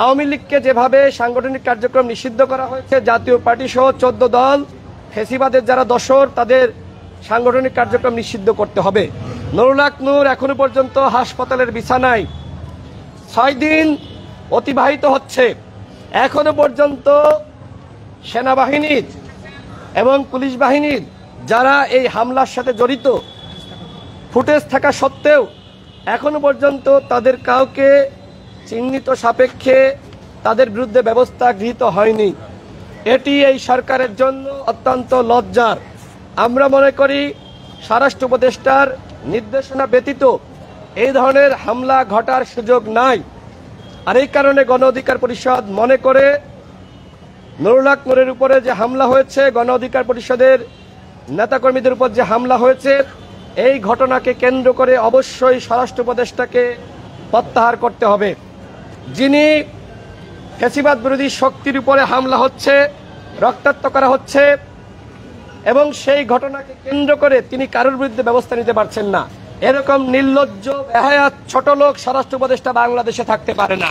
আওয়ামী লীগকে যেভাবে সাংগঠনিক কার্যক্রম নিষিদ্ধ করা হয়েছে, জাতীয় পার্টি সহ 14 দল ফেসিবাদের যারা দোসর তাদের সাংগঠনিক কার্যক্রম নিষিদ্ধ করতে হবে। নুরুল হক নূর এখনো পর্যন্ত হাসপাতালের বিছানায়, 6 দিন অতিবাহিত হচ্ছে, এখনো পর্যন্ত সেনাবাহিনীর এবং পুলিশ বাহিনীর যারা এই হামলার সাথে জড়িত ফুটেজ থাকা সত্ত্বেও এখনো পর্যন্ত তাদের কাউকে চিহ্নিত সাপেক্ষে তাদের বিরুদ্ধে ব্যবস্থা গৃহীত হয়নি। এটি এই সরকারের জন্য অত্যন্ত লজ্জার। আমরা মনে করি স্বরাষ্ট্র উপদেষ্টার নির্দেশনা ব্যতীত এই ধরনের হামলা ঘটার সুযোগ নাই। আর এই কারণে গণ অধিকার পরিষদ মনে করে নুরুল হক নূরের উপরে যে হামলা হয়েছে, গণ অধিকার পরিষদের নেতাকর্মীদের উপর যে হামলা হয়েছে, এই ঘটনাকে কেন্দ্র করে অবশ্যই স্বরাষ্ট্র উপদেষ্টাকে প্রত্যাহার করতে হবে। যিনি ফ্যাসিবাদ বিরোধী শক্তির উপরে হামলা হচ্ছে, রক্তাক্ত করা হচ্ছে এবং সেই ঘটনাকে কেন্দ্র করে তিনি কারোর বিরুদ্ধে ব্যবস্থা নিতে পারছেন না, এরকম নির্লজ্জ বেহায়া ছোট লোক স্বরাষ্ট্র উপদেষ্টা বাংলাদেশে থাকতে পারে না।